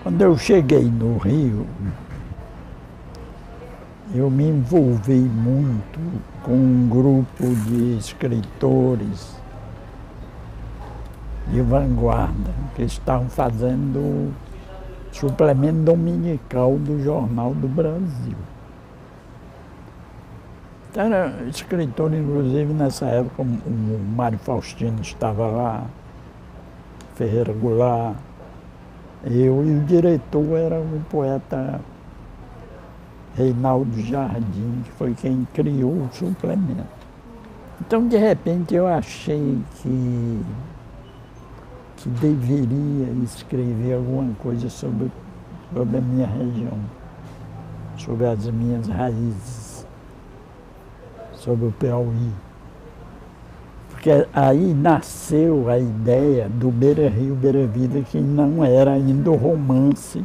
Quando eu cheguei no Rio, eu me envolvi muito com um grupo de escritores de vanguarda que estavam fazendo suplemento dominical do Jornal do Brasil. Então, era escritor, inclusive, nessa época, o Mário Faustino estava lá, Ferreira Goulart, eu, e o diretor era o poeta Reinaldo Jardim, que foi quem criou o suplemento. Então, de repente, eu achei que deveria escrever alguma coisa sobre a minha região, sobre as minhas raízes, sobre o Piauí. Porque aí nasceu a ideia do Beira Rio, Beira Vida, que não era ainda o romance,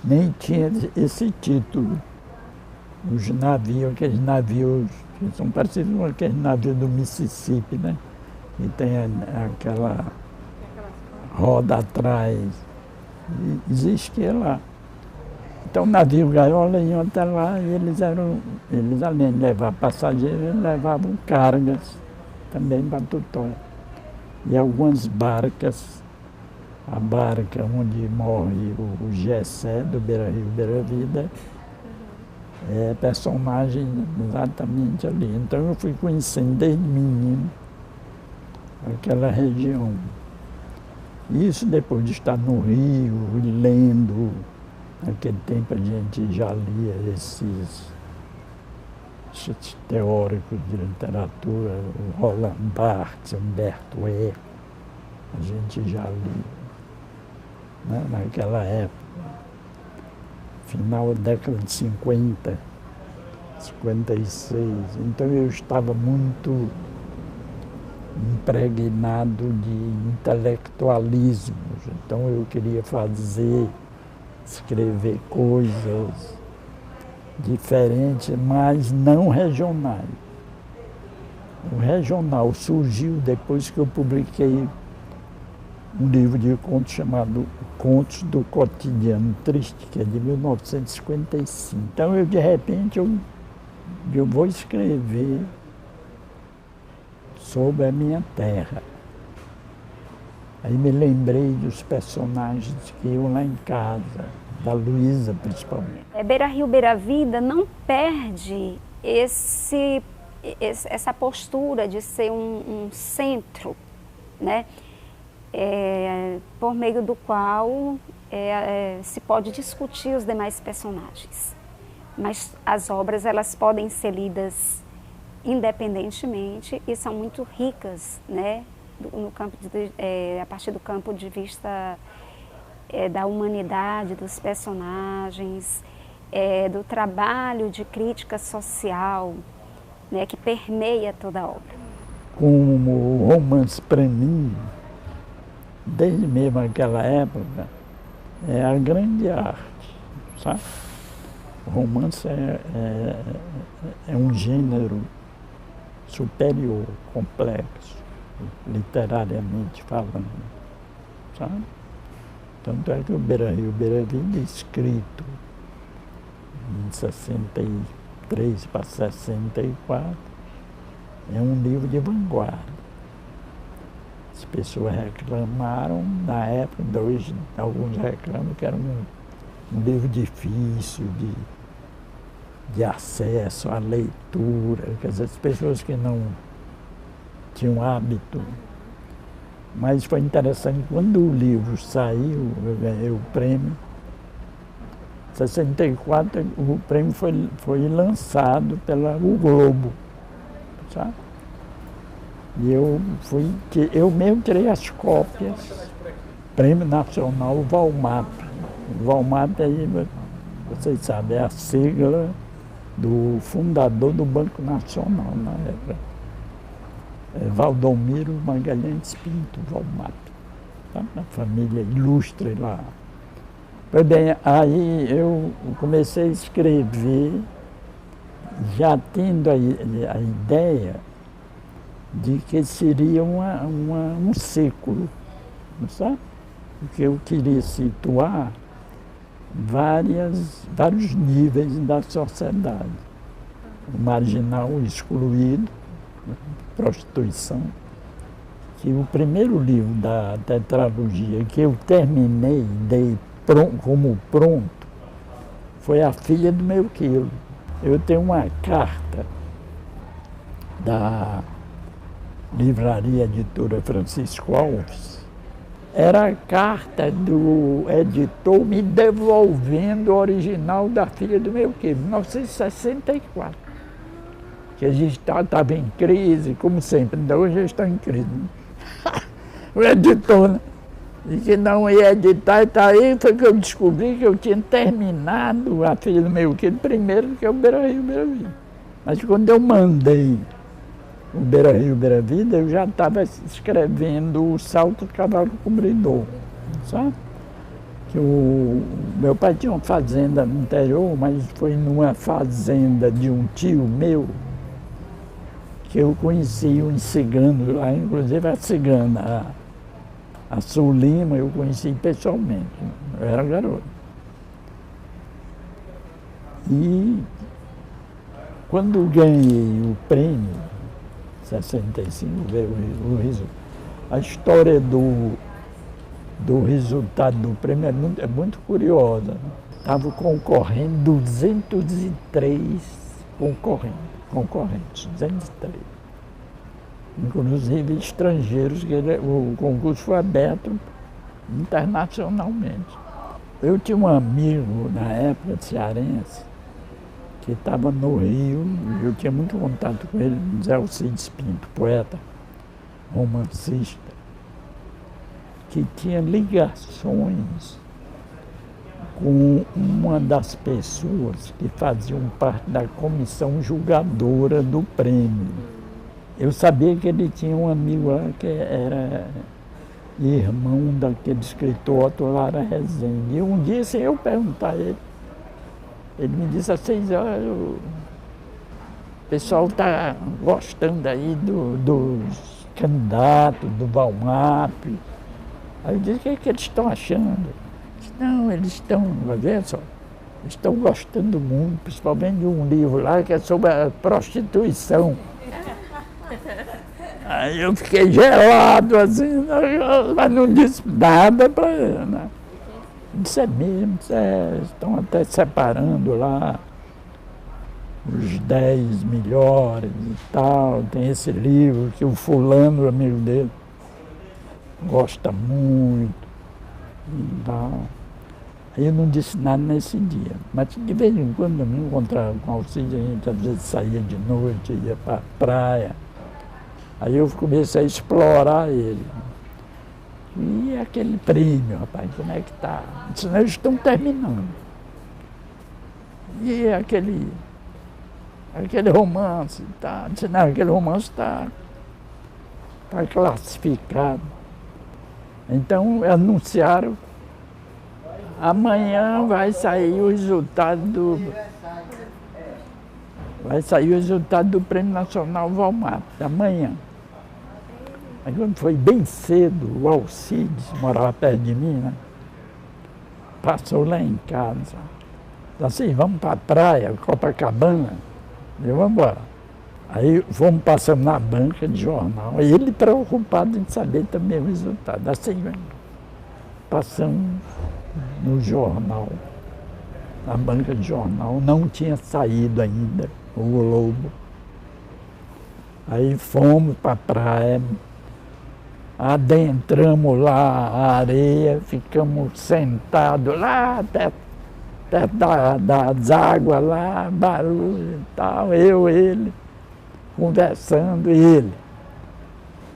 nem tinha esse título. Os navios, aqueles navios que são parecidos com aqueles navios do Mississippi, né? Que tem aquela roda atrás, existia lá. Então o navio gaiola iam até lá e eles além de levar passageiros, eles levavam cargas também para Tutóia. E algumas barcas, a barca onde morre o Gessé do Beira Rio, Beira Vida, é personagem exatamente ali. Então eu fui conhecendo desde menino aquela região. Isso depois de estar no Rio, lendo, naquele tempo a gente já lia esses teóricos de literatura, o Roland Barthes, Humberto Eco, a gente já lia, né, naquela época, final da década de 50, 56. Então eu estava muito impregnado de intelectualismo. Então eu queria escrever coisas diferentes, mas não regionais. O regional surgiu depois que eu publiquei um livro de contos chamado Contos do Cotidiano Triste, que é de 1955. Então eu, de repente, eu vou escrever sobre a minha terra. Aí me lembrei dos personagens que iam lá em casa, da Luísa principalmente. Beira Rio, Beira Vida não perde essa postura de ser um centro, né? Por meio do qual se pode discutir os demais personagens. Mas as obras elas podem ser lidas independentemente e são muito ricas, né, no campo a partir do campo de vista da humanidade dos personagens, do trabalho de crítica social, né, que permeia toda a obra. Como o romance para mim, desde mesmo aquela época, é a grande arte, sabe? O romance é um gênero superior, complexo, literariamente falando, sabe? Tanto é que o Beira Rio, Beira Vida, escrito em 63 para 64, é um livro de vanguarda. As pessoas reclamaram, na época, hoje alguns reclamam que era um livro difícil de acesso à leitura, quer dizer, as pessoas que não tinham hábito. Mas foi interessante, quando o livro saiu, eu ganhei o prêmio. Em 64, o prêmio foi lançado pela O Globo, sabe? E eu mesmo tirei as cópias, Prêmio Nacional Valmap. O Valmap, aí, vocês sabem, é a sigla do fundador do Banco Nacional na época. Valdomiro Magalhães Pinto, Valmap, tá? A família ilustre lá. Pois bem, aí eu comecei a escrever, já tendo a ideia de que seria um ciclo, sabe? porque eu queria situar vários níveis da sociedade. O marginal, o excluído, prostituição. Que o primeiro livro da tetralogia que eu terminei, dei como pronto, foi A Filha do Meio Quilo. Eu tenho uma carta da Livraria Editora Francisco Alves. Era a carta do editor me devolvendo o original da Filha do Meio Quilo, 1964. Que a gente estava em crise, como sempre, ainda hoje eles estão em crise. O editor, né? E que não ia editar, e tá aí foi que eu descobri que eu tinha terminado A Filha do Meio Quilo primeiro que é o Beira Rio, Beira Vida. Mas quando eu mandei o Beira Rio, Beira Vida, eu já estava escrevendo O Salto do Cavalo Cobridor, sabe? Que o meu pai tinha uma fazenda no interior, mas foi numa fazenda de um tio meu que eu conheci um cigano lá, inclusive a cigana, a Sul Lima, eu conheci pessoalmente, eu era garoto. E quando ganhei o prêmio, 65, veio o resultado. A história do resultado do prêmio é muito curiosa. Estavam concorrendo 203 concorrentes, 203. Inclusive estrangeiros, que o concurso foi aberto internacionalmente. Eu tinha um amigo, na época, cearense, que estava no Rio, eu tinha muito contato com ele, Zé Alcides Pinto, poeta, romancista, que tinha ligações com uma das pessoas que faziam parte da comissão julgadora do prêmio. Eu sabia que ele tinha um amigo lá que era irmão daquele escritor Otto Lara Rezende. E um dia, sem eu perguntar a ele, ele me disse assim, olha, o pessoal está gostando aí dos candidatos, do Valmap. Aí eu disse, o que é que eles estão achando? Disse, não, eles estão, vai ver só, eles estão gostando muito, principalmente de um livro lá que é sobre a prostituição. Aí eu fiquei gelado assim, mas não disse nada para ele, né? Disse, é mesmo, estão até separando lá os 10 melhores e tal, tem esse livro que o fulano, o amigo dele, gosta muito e tal. Aí eu não disse nada nesse dia, mas de vez em quando eu me encontrava com o Alcides, a gente às vezes saía de noite, ia para a praia. Aí eu comecei a explorar ele. E aquele prêmio, rapaz, como é que tá? Disse, eles estão terminando. E aquele romance, tá? Disse, não, aquele romance está classificado. Então anunciaram, amanhã vai sair o resultado do Prêmio Nacional Valmap, amanhã. Aí quando foi bem cedo, o Alcides, morava perto de mim, né? Passou lá em casa. Disse assim, vamos para a praia, Copacabana. Eu, vamos embora. Aí fomos passando na banca de jornal. E ele preocupado em saber também o resultado. Assim, passamos no jornal, na banca de jornal, não tinha saído ainda o Globo. Aí fomos para a praia, adentramos lá a areia, ficamos sentados lá perto das águas lá, barulho e tal, ele, conversando, e ele.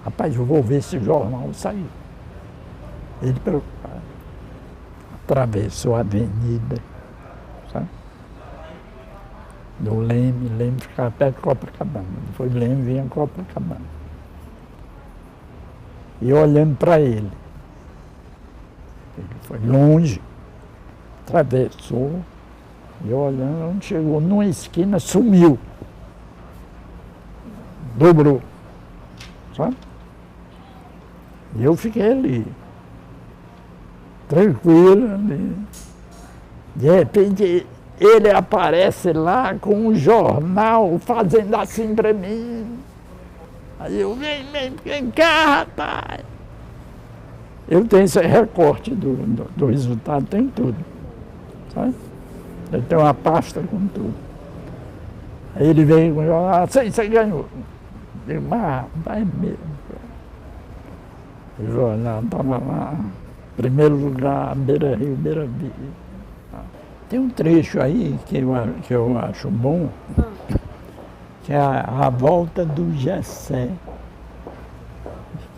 Rapaz, eu vou ver se o jornal saiu. Ele preocupado. Atravessou a avenida, sabe? Do Leme ficava perto de Copacabana. Depois Leme vinha Copacabana. E olhando para ele. Ele foi longe, atravessou, e olhando, onde chegou numa esquina, sumiu. Dobrou, sabe? E eu fiquei ali. tranquilo ali. De repente, ele aparece lá com um jornal fazendo assim para mim. Aí eu, vem cá, rapaz. Eu tenho esse recorte do resultado, tem tudo. Sabe? Eu tenho uma pasta com tudo. Aí ele veio com o jornal, você ganhou. Eu digo, mas vai mesmo. O jornal estava lá, primeiro lugar, Beira Rio, Beira Via. Tem um trecho aí que eu acho bom, que é a volta do Gessé,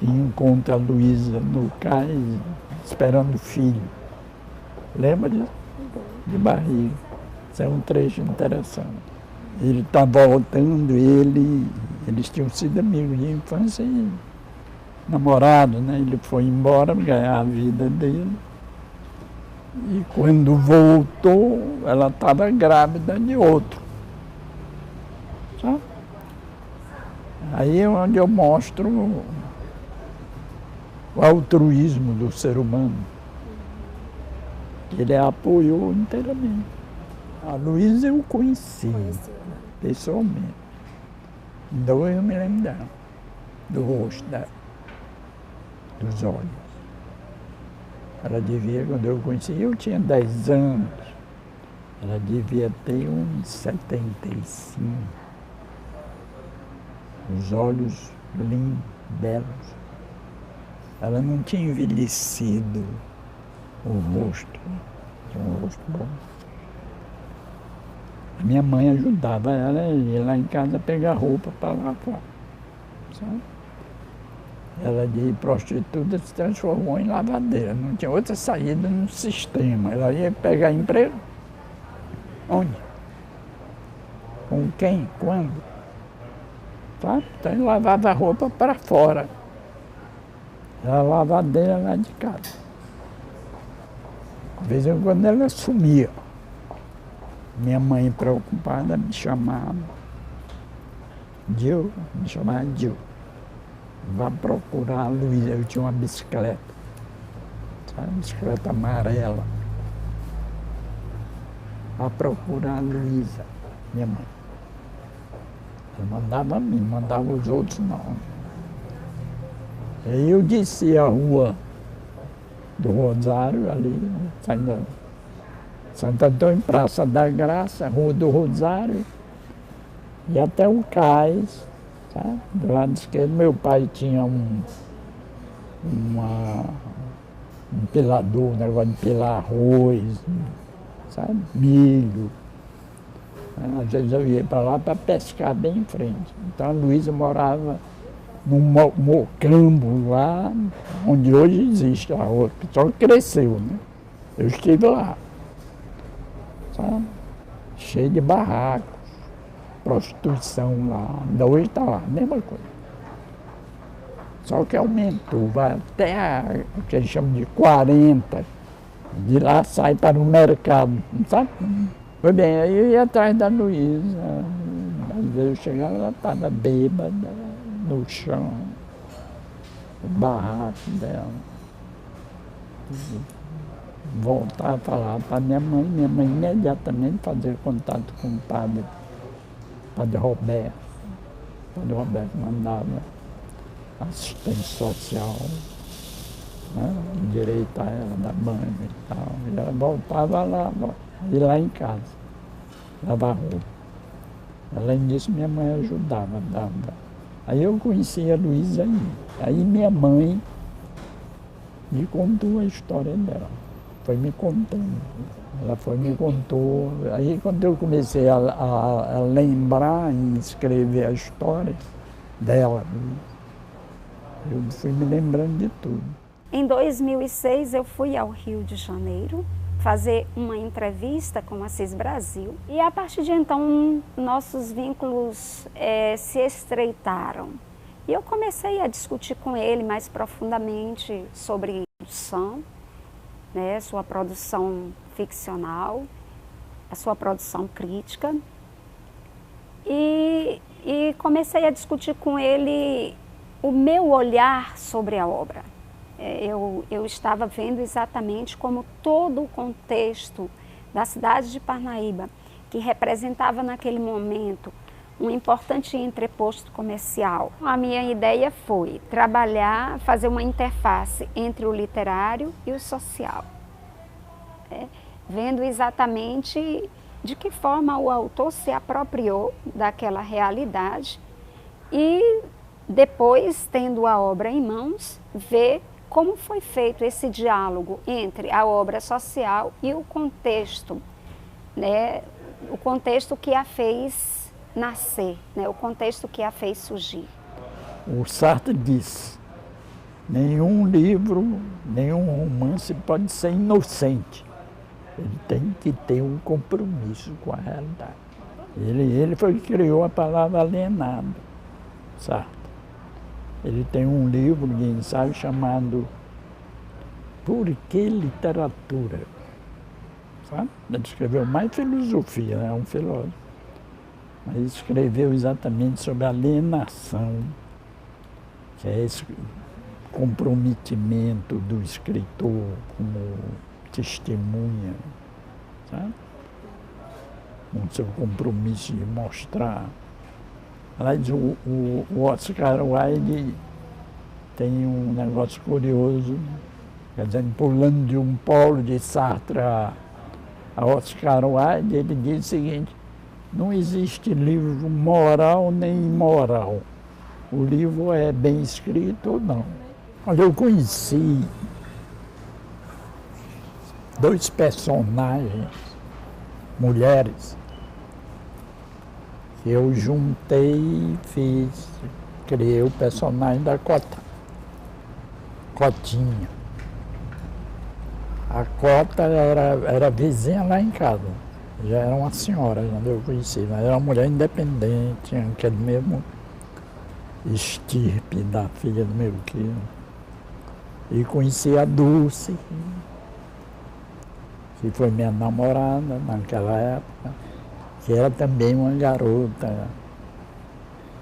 que encontra a Luísa no cais esperando o filho. Lembra disso? De barriga. Isso é um trecho interessante. Ele está voltando, eles tinham sido amigos de infância e namorados, né? Ele foi embora ganhar a vida dele. E quando voltou, ela estava grávida de outro. Sabe? Aí é onde eu mostro o altruísmo do ser humano. Ele a apoiou inteiramente. A Luísa eu conheci, pessoalmente. Então eu me lembro dela, do rosto dela, dos olhos. Ela devia, quando eu conheci, eu tinha 10 anos. Ela devia ter uns 75. Os olhos lindos, belos. Ela não tinha envelhecido o rosto. Tinha um rosto bom. A minha mãe ajudava ela a ir lá em casa pegar roupa para lá fora. Sabe? Ela de prostituta se transformou em lavadeira, não tinha outra saída no sistema. Ela ia pegar emprego. Onde? Com quem? Quando? Sabe? Então ela lavava a roupa para fora. Era a lavadeira lá de casa. De vez em quando ela sumia. Minha mãe, preocupada, me chamava. Gil, me chamava Gil. Vá procurar a Luísa. Eu tinha uma bicicleta. Sabe? Bicicleta amarela. Vá procurar a Luísa, minha mãe. Ela mandava a mim, mandava os outros não. Aí eu desci a rua do Rosário, ali, saindo Santo Antônio, Praça da Graça, Rua do Rosário, e até o cais, sabe? Do lado esquerdo. Meu pai tinha um pilador, um negócio de pilar arroz, sabe? Milho. Às vezes eu ia para lá para pescar bem em frente. Então a Luísa morava num mocambo lá, onde hoje existe a rua, só que cresceu, né? Eu estive lá, sabe? Cheio de barracos, prostituição lá, ainda hoje está lá, mesma coisa. Só que aumentou, vai até o que eles chamam de 40, de lá sai para o mercado, sabe? Foi bem, aí eu ia atrás da Luísa, às vezes eu chegava, ela estava bêbada, no chão, o barraco dela. Voltar a falar para minha mãe imediatamente fazia contato com o padre Roberto. O padre Roberto mandava assistente social, né, endireitar ela da banca e tal. E ela voltava lá em casa, lavar roupa. Além disso, minha mãe ajudava, dava. Aí eu conheci a Luísa aí minha mãe me contou a história dela, foi me contando, ela foi me contou. Aí quando eu comecei a lembrar e escrever a história dela, eu fui me lembrando de tudo. Em 2006 eu fui ao Rio de Janeiro fazer uma entrevista com a Assis Brasil e a partir de então nossos vínculos se estreitaram. E eu comecei a discutir com ele mais profundamente sobre produção, né, sua produção ficcional, a sua produção crítica. E comecei a discutir com ele o meu olhar sobre a obra. eu estava vendo exatamente como todo o contexto da cidade de Parnaíba, que representava naquele momento um importante entreposto comercial. A minha ideia foi trabalhar, fazer uma interface entre o literário e o social, vendo exatamente de que forma o autor se apropriou daquela realidade e depois, tendo a obra em mãos, ver como foi feito esse diálogo entre a obra social e o contexto, né? O contexto que a fez nascer, né? O contexto que a fez surgir. O Sartre diz, nenhum livro, nenhum romance pode ser inocente. Ele tem que ter um compromisso com a realidade. Ele foi que criou a palavra alienado, Sartre. Ele tem um livro de ensaio chamado Por que Literatura? Sabe? Ele escreveu mais filosofia, é um filósofo, mas escreveu exatamente sobre a alienação, que é esse comprometimento do escritor como testemunha, sabe? Com seu compromisso de mostrar. Aliás, o Oscar Wilde tem um negócio curioso, quer dizer, pulando de um polo de Sartre a Oscar Wilde, ele diz o seguinte: não existe livro moral nem imoral. O livro é bem escrito ou não. Olha, eu conheci dois personagens, mulheres, que eu juntei e criei o personagem da Cotinha. A Cota era vizinha lá em casa, já era uma senhora quando eu conheci, mas era uma mulher independente, tinha aquele mesmo estirpe da filha do meu tio. E conheci a Dulce, que foi minha namorada naquela época, que era também uma garota,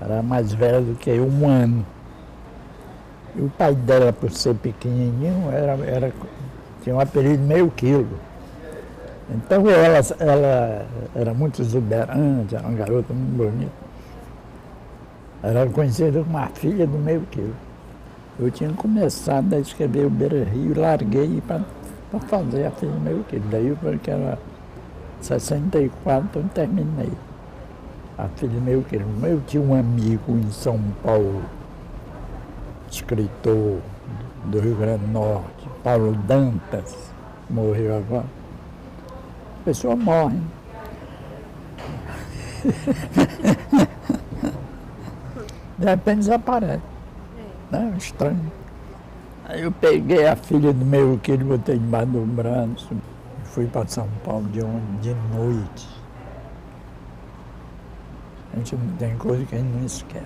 era mais velha do que eu, 1 ano. E o pai dela, por ser pequenininho, tinha um apelido meio quilo. Então ela era muito exuberante, era uma garota muito bonita. Era conhecida como a filha do meio quilo. Eu tinha começado a escrever o Beira Rio e larguei para fazer a filha do meio quilo. Daí porque era 64 eu terminei a filha do meio quilo. Eu tinha um amigo em São Paulo, escritor do Rio Grande do Norte, Paulo Dantas, morreu agora. A pessoa morre. De repente desaparece. Né? Estranho. Aí eu peguei a filha do meu querido, botei debaixo do braço e fui para São Paulo de noite. A gente não tem coisa que a gente não esquece.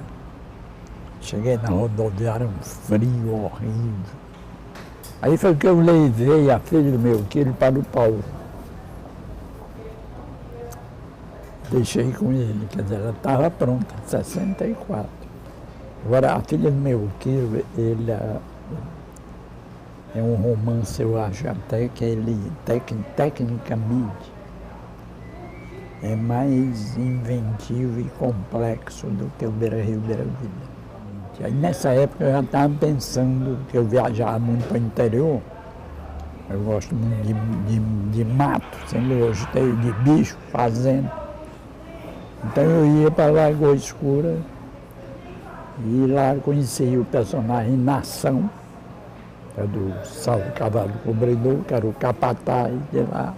Cheguei na rodoviária, um frio horrível. Aí foi que eu levei a filha do meu querido para o Paulo. Deixei com ele, quer dizer, ela estava pronta, 64. Agora, a filha do meu querido, ele é um romance, eu acho até que ele, tecnicamente, é mais inventivo e complexo do que o Beira Rio, Beira Vida. Aí, nessa época eu já estava pensando, que eu viajava muito para o interior, eu gosto muito de mato, sempre gostei de bicho, fazenda. Então eu ia para a Lagoa Escura e lá conheci o personagem Nação, que é do Salvo Cavalo Cobridor, que era o capataz de lá.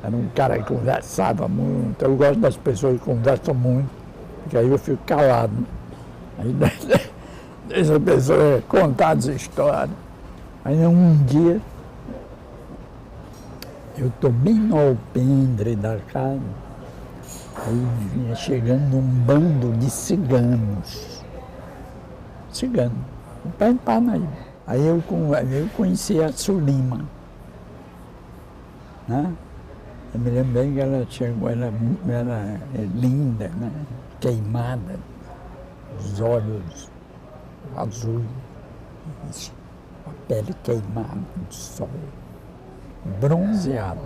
Era um cara que conversava muito. Eu gosto das pessoas que conversam muito, porque aí eu fico calado. Aí deixa a pessoa contar as histórias. Aí um dia, eu estou bem no alpendre da casa, aí vinha chegando um bando de ciganos. Ciganos, no pé de Parnaíba. Aí eu conheci a Sulima, né? Eu me lembro bem que ela chegou, ela era linda, né? Queimada, os olhos azuis. a pele queimada do sol, bronzeada,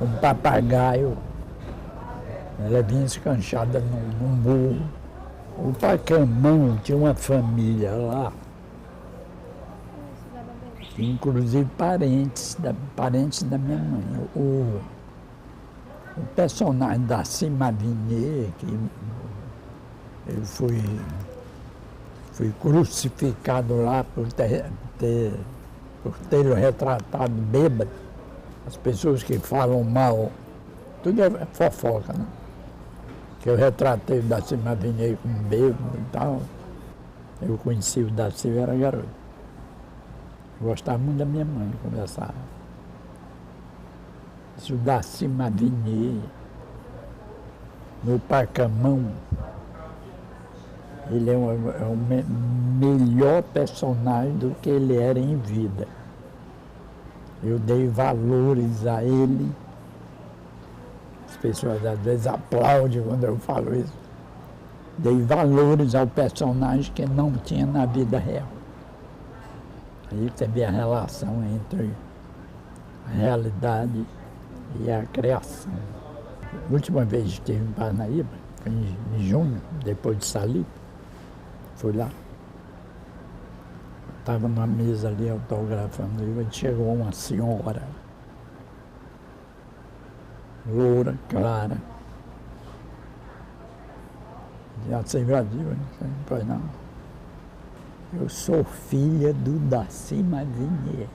um papagaio, ela vinha escanchada no morro. O Pacamão tinha uma família lá, inclusive parentes da minha mãe. O personagem da Cimavinier, que eu fui crucificado lá por ter o retratado bêbado. As pessoas que falam mal, tudo é fofoca, né? Que eu retratei o Darcy Mavinier como bêbado e tal. Eu conheci o Darcy, eu era garoto. Eu gostava muito da minha mãe, conversava. O Darcy Mavinier, no Pacamão, ele é o melhor personagem do que ele era em vida. Eu dei valores a ele. As pessoas às vezes aplaudem quando eu falo isso. Dei valores ao personagem que não tinha na vida real. Aí você vê a relação entre a realidade e a criação. A última vez que estive em Parnaíba, foi em junho, depois de salir, fui lá. Estava numa mesa ali autografando, e chegou uma senhora, loura, clara. Já se invadiu, não foi não. Eu sou filha do Darcy Mavinier.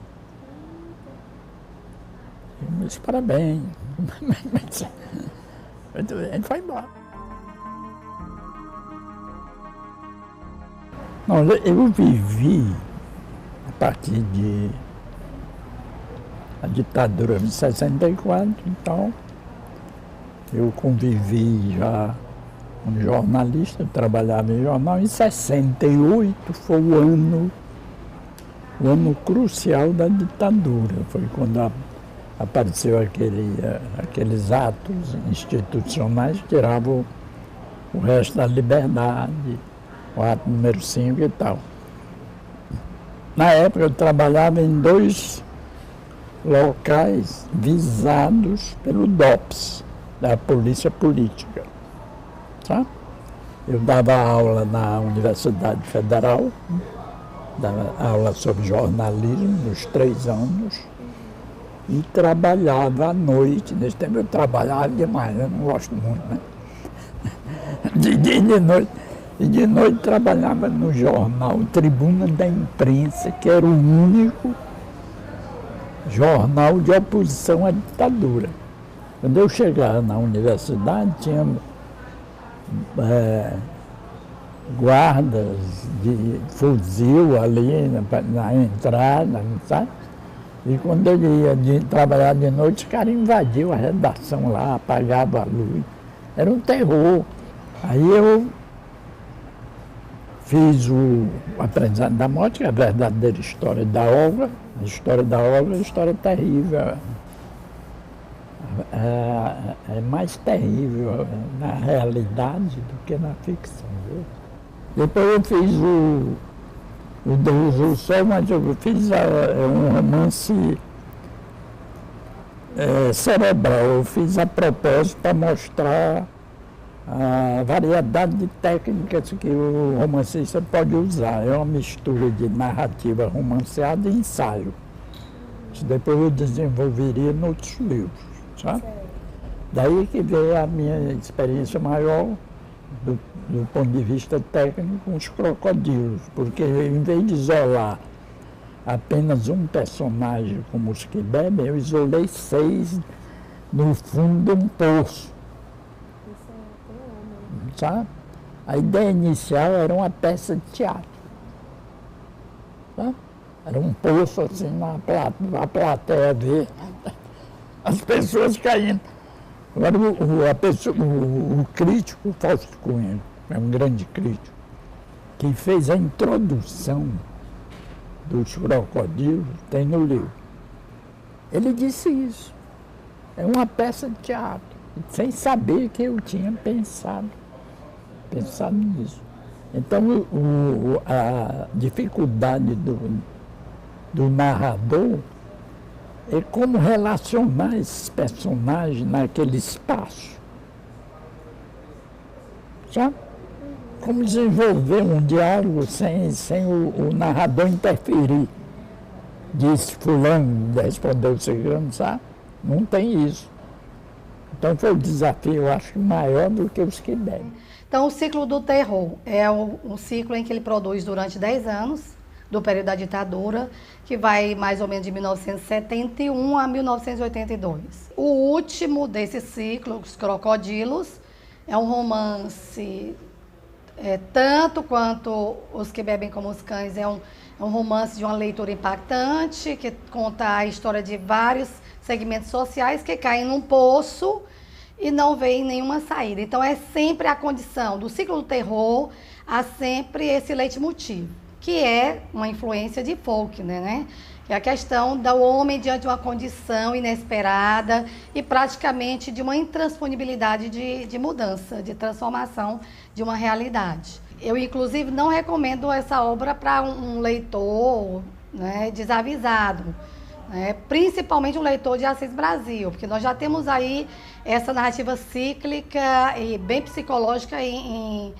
Eu disse, parabéns. Ele foi embora. Não, eu vivi, a partir da ditadura de 64, então, eu convivi já como jornalista, eu trabalhava em jornal. Em 68 foi o ano crucial da ditadura, foi quando apareceu aqueles atos institucionais que tiravam o resto da liberdade, o ato número 5 e tal. Na época eu trabalhava em 2 locais visados pelo DOPS, da Polícia Política. Sabe? Eu dava aula na Universidade Federal, dava aula sobre jornalismo nos 3 anos, e trabalhava à noite. Nesse tempo eu trabalhava demais, eu não gosto muito, né? De dia e de noite. E de noite trabalhava no jornal Tribuna da Imprensa, que era o único jornal de oposição à ditadura. Quando eu chegava na universidade, tinha guardas de fuzil ali na entrada, sabe? E quando eu ia trabalhar de noite, os caras invadiam a redação lá, apagavam a luz. Era um terror. Aí eu fiz o Aprendizado da Morte, que é a verdadeira história da obra. A história da obra é uma história terrível. É mais terrível na realidade do que na ficção. Viu? Depois eu fiz o Deus do Sol, mas eu fiz um romance cerebral. Eu fiz a propósito para mostrar a variedade de técnicas que o romancista pode usar. É uma mistura de narrativa romanceada e ensaio. Isso depois eu desenvolveria em outros livros. Sabe? Daí que veio a minha experiência maior do ponto de vista técnico com os crocodilos, porque em vez de isolar apenas um personagem como os que bebem, eu isolei 6 no fundo de um poço. Sabe? A ideia inicial era uma peça de teatro. Sabe? Era um poço assim na plateia ver as pessoas caindo. Agora o crítico, Fausto Cunha, é um grande crítico, que fez a introdução dos crocodilos, tem no livro. Ele disse isso. É uma peça de teatro, sem saber que eu tinha pensado nisso. Então, a dificuldade do narrador é como relacionar esses personagens naquele espaço. Sabe? Como desenvolver um diálogo sem o narrador interferir. Disse fulano, respondeu cigano, sabe? Não tem isso. Então foi um desafio, eu acho, maior do que os que bebem. Então o ciclo do terror é um ciclo em que ele produz durante 10 anos, do período da ditadura, que vai mais ou menos de 1971 a 1982. O último desse ciclo, Os Crocodilos, é um romance, tanto quanto Os que Bebem como os Cães, é um romance de uma leitura impactante, que conta a história de vários segmentos sociais que caem num poço e não veem nenhuma saída. Então é sempre a condição do ciclo do terror, há sempre esse leitmotiv, que é uma influência de Faulkner, né? Que é a questão do homem diante de uma condição inesperada e praticamente de uma intransfonibilidade de mudança, de transformação de uma realidade. Eu, inclusive, não recomendo essa obra para um leitor, né, desavisado, né? Principalmente um leitor de Assis Brasil, porque nós já temos aí essa narrativa cíclica e bem psicológica em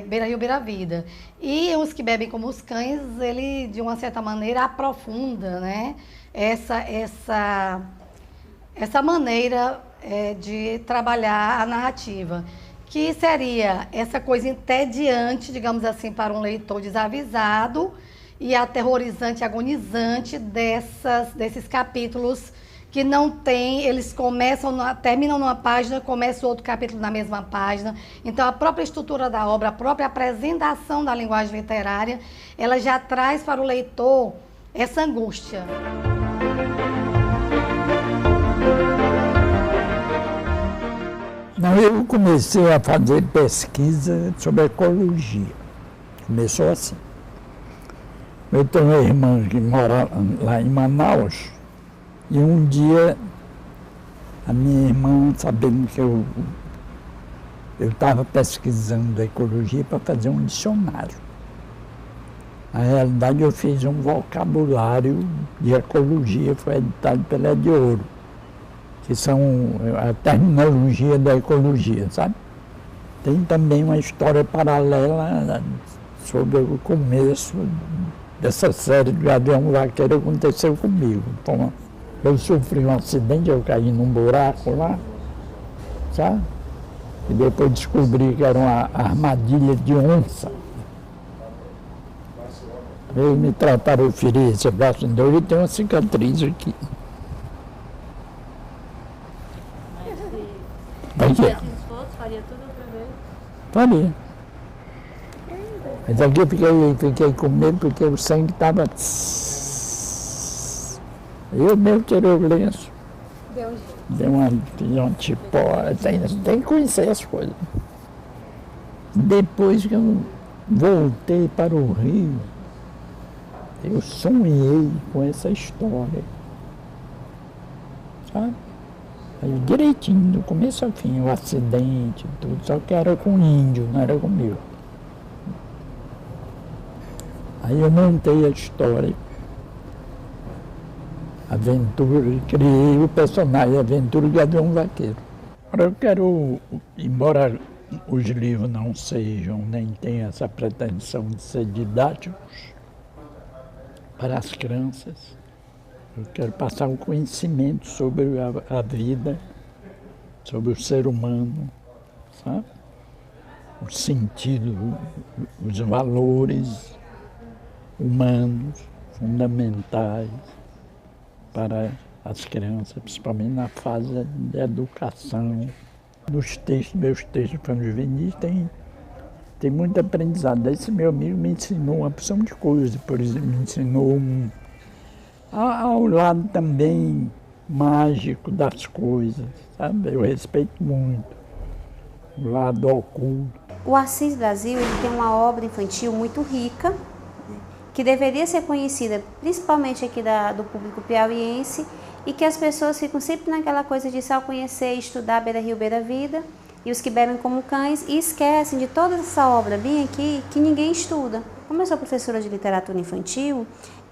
Beira Rio, Beira Vida. E Os que Bebem como os Cães, ele, de uma certa maneira, aprofunda, né, essa maneira de trabalhar a narrativa, que seria essa coisa entediante, digamos assim, para um leitor desavisado e aterrorizante, agonizante desses capítulos que não tem, eles terminam numa página, começa outro capítulo na mesma página. Então, a própria estrutura da obra, a própria apresentação da linguagem literária, ela já traz para o leitor essa angústia. Não, eu comecei a fazer pesquisa sobre ecologia. Começou assim. Eu tenho uma irmã que mora lá em Manaus, e um dia a minha irmã, sabendo que eu estava pesquisando ecologia para fazer um dicionário. Na realidade, eu fiz um vocabulário de ecologia, foi editado pela De Ouro, que são a terminologia da ecologia, sabe? Tem também uma história paralela sobre o começo dessa série do Gavião Vaqueiro, aconteceu comigo. Então, eu sofri um acidente, eu caí num buraco lá, sabe? E depois descobri que era uma armadilha de onça. Eles me trataram, eu feri esse braço, então eu tenho uma cicatriz aqui. Mas se fotos, faria tudo outra vez? Faria. Mas aqui eu fiquei com medo porque o sangue estava... Eu mesmo tirei o lenço. Deu uma tipó, tem que conhecer as coisas. Depois que eu voltei para o Rio, eu sonhei com essa história. Sabe? Aí, direitinho, do começo ao fim, o acidente, tudo, só que era com índio, não era comigo. Aí eu montei a história, aventura, criei o personagem, Aventura do Gavião Vaqueiro. Agora eu quero, embora os livros não sejam, nem tenham essa pretensão de ser didáticos para as crianças, eu quero passar um conhecimento sobre a vida, sobre o ser humano, sabe? O sentido, os valores humanos fundamentais para as crianças, principalmente na fase de educação. Nos textos, meus textos infanto-juvenis tem muito aprendizado. Esse meu amigo me ensinou uma opção de coisas, por exemplo, me ensinou ao lado também mágico das coisas, sabe? Eu respeito muito o lado oculto. O Assis Brasil, ele tem uma obra infantil muito rica, que deveria ser conhecida principalmente aqui do público piauiense, e que as pessoas ficam sempre naquela coisa de só conhecer e estudar Beira Rio, Beira Vida, e Os que Bebem como Cães, e esquecem de toda essa obra bem aqui que ninguém estuda. Como eu sou professora de literatura infantil,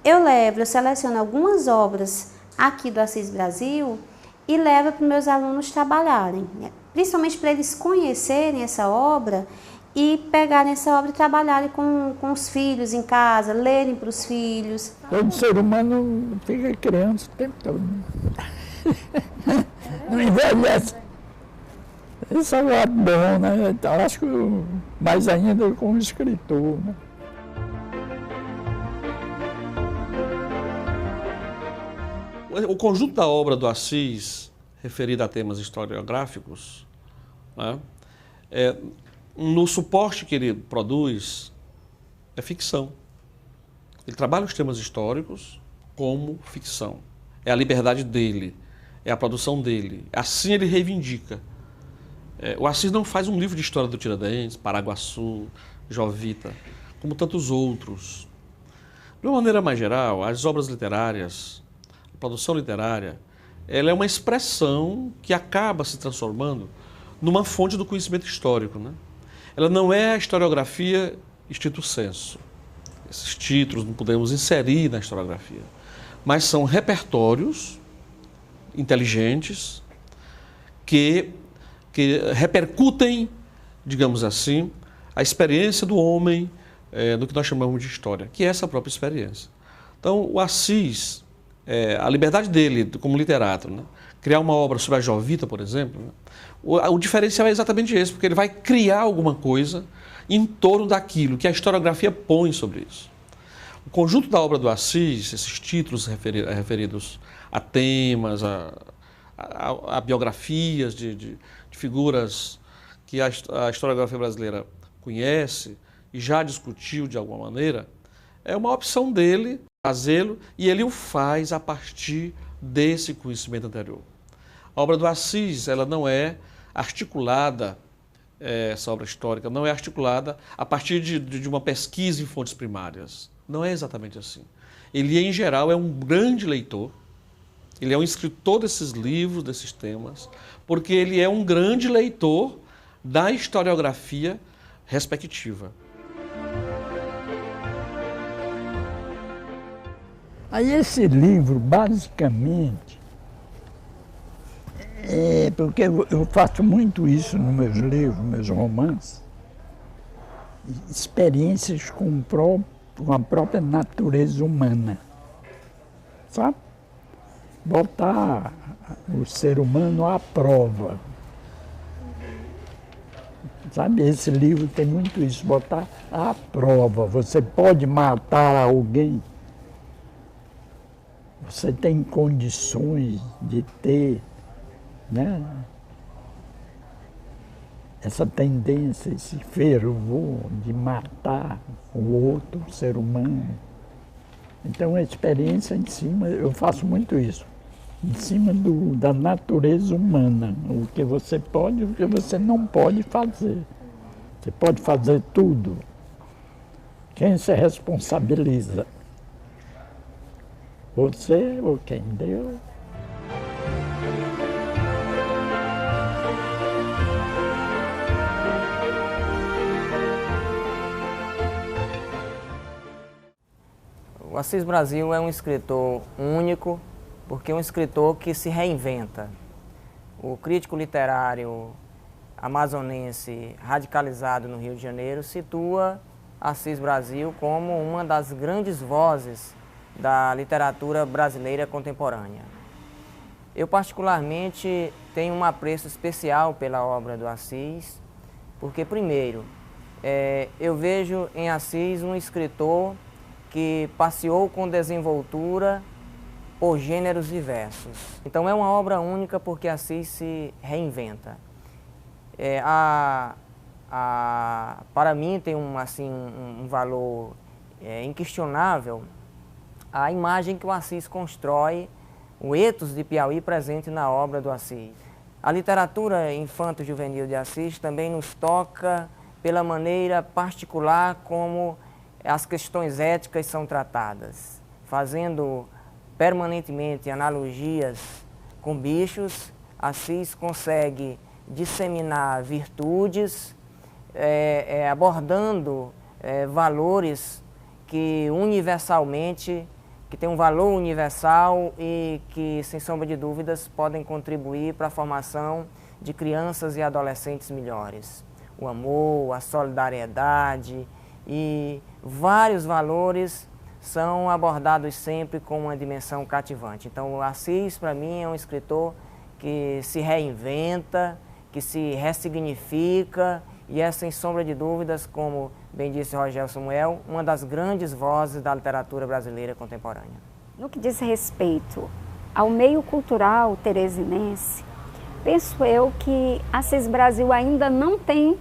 eu seleciono algumas obras aqui do Assis Brasil e levo para os meus alunos trabalharem, né? Principalmente para eles conhecerem essa obra e pegarem essa obra e trabalharem com os filhos em casa, lerem para os filhos. Todo ser humano fica criança o tempo todo. Não envelhece. Isso é um lado bom, né? Então, acho que mais ainda com o escritor, né? O conjunto da obra do Assis, referida a temas historiográficos, né, no suporte que ele produz, é ficção. Ele trabalha os temas históricos como ficção. É a liberdade dele, é a produção dele. Assim ele reivindica. O Assis não faz um livro de história do Tiradentes, Paraguaçu, Jovita, como tantos outros. De uma maneira mais geral, as obras literárias, a produção literária, ela é uma expressão que acaba se transformando numa fonte do conhecimento histórico, né? Ela não é a historiografia stricto sensu. Esses títulos não podemos inserir na historiografia, mas são repertórios inteligentes que repercutem, digamos assim, a experiência do homem do que nós chamamos de história, que é essa própria experiência. Então, o Assis, a liberdade dele como literato, né, criar uma obra sobre a Jovita, por exemplo, né, o diferencial é exatamente esse, porque ele vai criar alguma coisa em torno daquilo que a historiografia põe sobre isso. O conjunto da obra do Assis, esses títulos referidos a temas, a biografias de figuras que a historiografia brasileira conhece e já discutiu de alguma maneira, é uma opção dele fazê-lo e ele o faz a partir desse conhecimento anterior. A obra do Assis, ela não é articulada, essa obra histórica, não é articulada a partir de uma pesquisa em fontes primárias. Não é exatamente assim. Ele, em geral, é um grande leitor, ele é um escritor desses livros, desses temas, porque ele é um grande leitor da historiografia respectiva. Aí esse livro, basicamente, porque eu faço muito isso nos meus livros, meus romances, experiências com a própria natureza humana, sabe? Botar o ser humano à prova. Sabe, esse livro tem muito isso, botar à prova. Você pode matar alguém, você tem condições de ter, né, essa tendência, esse fervor de matar o outro ser humano. Então, a experiência em cima, eu faço muito isso, em cima da natureza humana, o que você pode e o que você não pode fazer. Você pode fazer tudo. Quem se responsabiliza? Você ou quem deu? O Assis Brasil é um escritor único, porque é um escritor que se reinventa. O crítico literário amazonense radicalizado no Rio de Janeiro situa Assis Brasil como uma das grandes vozes da literatura brasileira contemporânea. Eu particularmente tenho um apreço especial pela obra do Assis, porque primeiro, eu vejo em Assis um escritor que passeou com desenvoltura por gêneros diversos. Então é uma obra única porque Assis se reinventa. Para mim tem um valor inquestionável a imagem que o Assis constrói, o ethos de Piauí presente na obra do Assis. A literatura infanto-juvenil de Assis também nos toca pela maneira particular como as questões éticas são tratadas, fazendo permanentemente analogias com bichos. Assis consegue disseminar virtudes, abordando valores que universalmente que têm um valor universal e que, sem sombra de dúvidas, podem contribuir para a formação de crianças e adolescentes melhores. O amor, a solidariedade e vários valores são abordados sempre com uma dimensão cativante. Então, o Assis, para mim, é um escritor que se reinventa, que se ressignifica e é, sem sombra de dúvidas, como bem disse Rogério Samuel, uma das grandes vozes da literatura brasileira contemporânea. No que diz respeito ao meio cultural teresinense, penso eu que Assis Brasil ainda não tem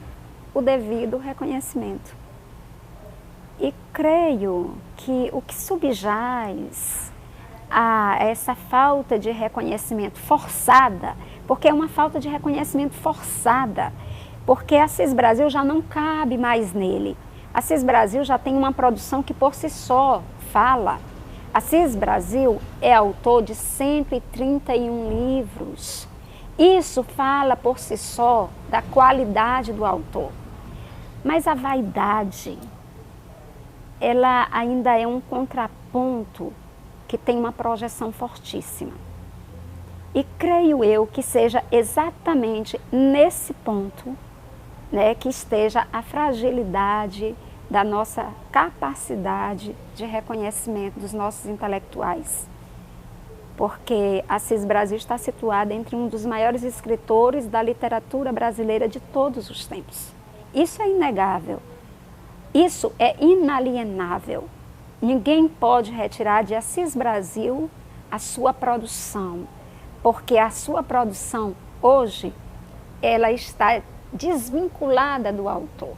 o devido reconhecimento. E creio que o que subjaz a essa falta de reconhecimento forçada, porque é uma falta de reconhecimento forçada, porque Assis Brasil já não cabe mais nele. Assis Brasil já tem uma produção que por si só fala. Assis Brasil é autor de 131 livros. Isso fala por si só da qualidade do autor. Mas a vaidade, ela ainda é um contraponto que tem uma projeção fortíssima. E creio eu que seja exatamente nesse ponto, né, que esteja a fragilidade da nossa capacidade de reconhecimento dos nossos intelectuais. Porque Assis Brasil está situado entre um dos maiores escritores da literatura brasileira de todos os tempos. Isso é inegável, isso é inalienável. Ninguém pode retirar de Assis Brasil a sua produção, porque a sua produção hoje, ela está desvinculada do autor.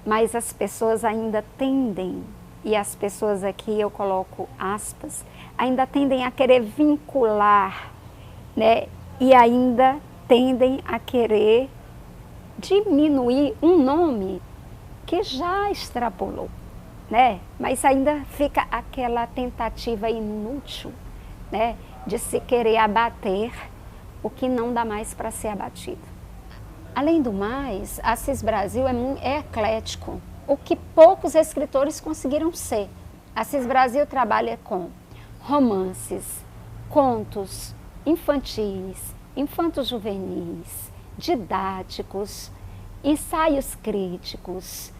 Mas as pessoas ainda tendem, e as pessoas aqui eu coloco aspas, ainda tendem a querer vincular, né? E ainda tendem a querer diminuir um nome que já extrapolou, né? Mas ainda fica aquela tentativa inútil, né, de se querer abater o que não dá mais para ser abatido. Além do mais, Assis Brasil é eclético, o que poucos escritores conseguiram ser. Assis Brasil trabalha com romances, contos infantis, infanto-juvenis, didáticos, ensaios críticos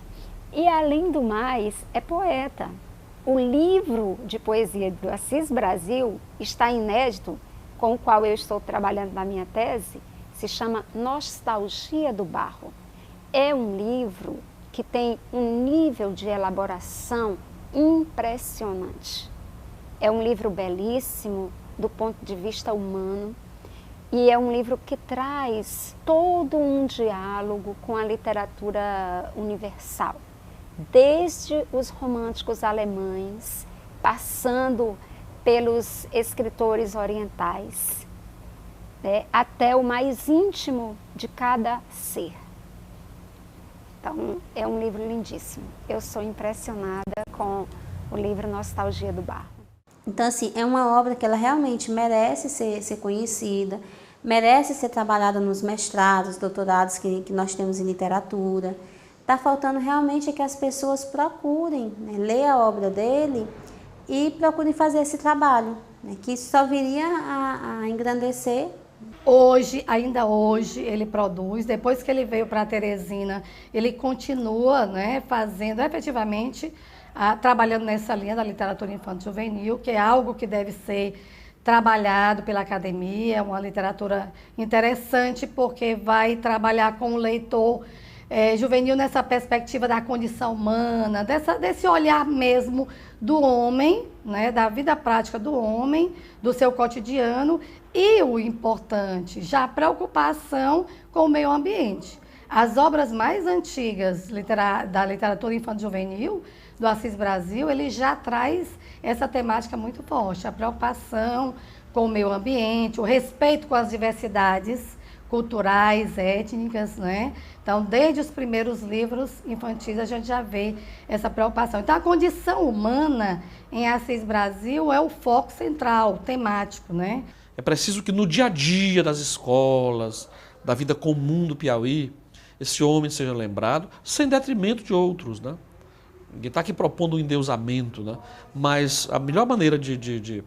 e, além do mais, é poeta. O livro de poesia do Assis Brasil está inédito, com o qual eu estou trabalhando na minha tese, se chama Nostalgia do Barro. É um livro que tem um nível de elaboração impressionante. É um livro belíssimo do ponto de vista humano e é um livro que traz todo um diálogo com a literatura universal, desde os românticos alemães, passando pelos escritores orientais, né, até o mais íntimo de cada ser. Então, é um livro lindíssimo. Eu sou impressionada com o livro Nostalgia do Barro. Então, assim, é uma obra que ela realmente merece ser conhecida, merece ser trabalhada nos mestrados, doutorados que nós temos em literatura. Está faltando realmente é que as pessoas procurem, né, ler a obra dele e procurem fazer esse trabalho, né, que isso só viria a engrandecer. Hoje, ainda hoje, ele produz. Depois que ele veio para Teresina, ele continua, né, fazendo efetivamente, trabalhando nessa linha da literatura infanto-juvenil, que é algo que deve ser trabalhado pela academia. É uma literatura interessante porque vai trabalhar com o leitor juvenil nessa perspectiva da condição humana, desse olhar mesmo do homem, né, da vida prática do homem, do seu cotidiano e, o importante, já a preocupação com o meio ambiente. As obras mais antigas da literatura infanto-juvenil, do Assis Brasil, ele já traz essa temática muito forte, a preocupação com o meio ambiente, o respeito com as diversidades culturais, étnicas, né? Então, desde os primeiros livros infantis, a gente já vê essa preocupação. Então, a condição humana em Assis Brasil é o foco central, temático, né? É preciso que no dia a dia das escolas, da vida comum do Piauí, esse homem seja lembrado, sem detrimento de outros, né? Ninguém está aqui propondo um endeusamento, né? Mas a melhor maneira de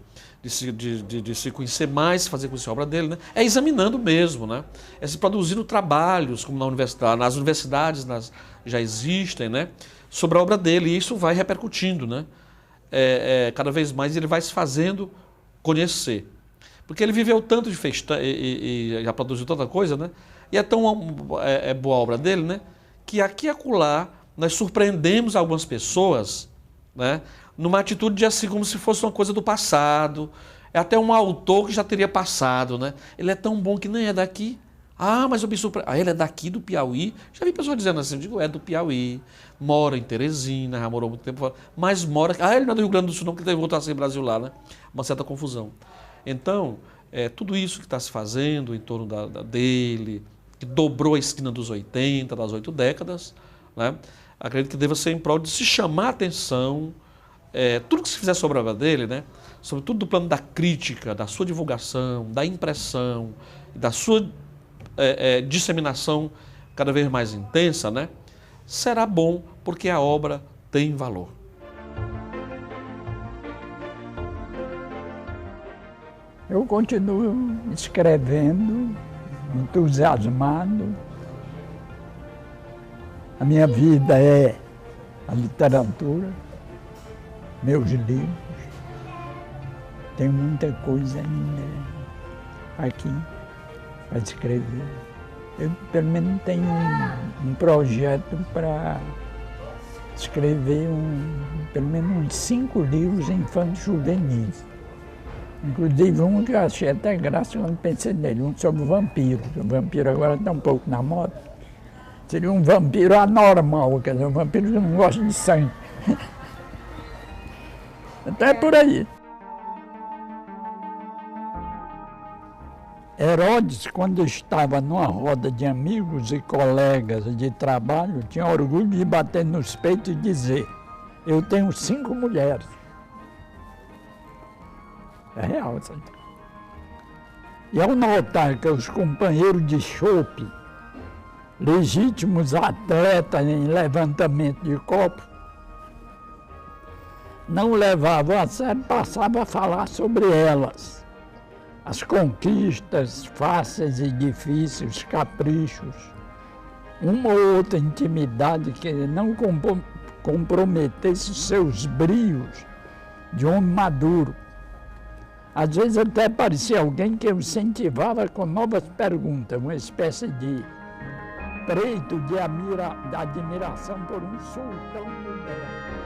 se conhecer mais, fazer conhecer a obra dele, né? É examinando mesmo, né? É se produzindo trabalhos, como na universidade, nas universidades já existem, né? Sobre a obra dele, e isso vai repercutindo, né? Cada vez mais ele vai se fazendo conhecer. Porque ele viveu tanto de festa e já produziu tanta coisa, né? E é tão boa a obra dele, né? Que aqui e acolá nós surpreendemos algumas pessoas, né? Numa atitude de assim, como se fosse uma coisa do passado. É até um autor que já teria passado, né? Ele é tão bom que nem é daqui. Ah, mas eu me surpreendo. Ah, ele é daqui do Piauí. Já vi pessoas dizendo assim, eu digo, é do Piauí, mora em Teresina, já morou muito tempo fora, mas mora... Ah, ele não é do Rio Grande do Sul não, porque ele teve que voltar a ser Brasil lá, né? Uma certa confusão. Então, tudo isso que está se fazendo em torno dele, que dobrou a esquina dos 80, das 8 décadas, né? Acredito que deva ser em prol de se chamar a atenção, tudo que se fizer sobre a obra dele, né? Sobretudo do plano da crítica, da sua divulgação, da impressão, da sua disseminação cada vez mais intensa, né? Será bom porque a obra tem valor. Eu continuo escrevendo, entusiasmado. A minha vida é a literatura, meus livros. Tem muita coisa ainda aqui para escrever. Eu, pelo menos, tenho um projeto para escrever pelo menos uns 5 livros infantis juvenis. Inclusive um que eu achei até graça quando pensei nele, um sobre o vampiro. O vampiro agora está um pouco na moda. Seria um vampiro anormal, quer dizer, um vampiro que não gosta de sangue. Até por aí. Herodes, quando estava numa roda de amigos e colegas de trabalho, tinha orgulho de bater nos peitos e dizer: eu tenho 5 mulheres. É real isso aí. E ao notar que os companheiros de chope, legítimos atletas em levantamento de copo, não levavam a sério, passava a falar sobre elas. As conquistas fáceis e difíceis, os caprichos, uma ou outra intimidade que não comprometesse seus brios de homem maduro. Às vezes até parecia alguém que o incentivava com novas perguntas, uma espécie de treito de admiração por um sultão moderno.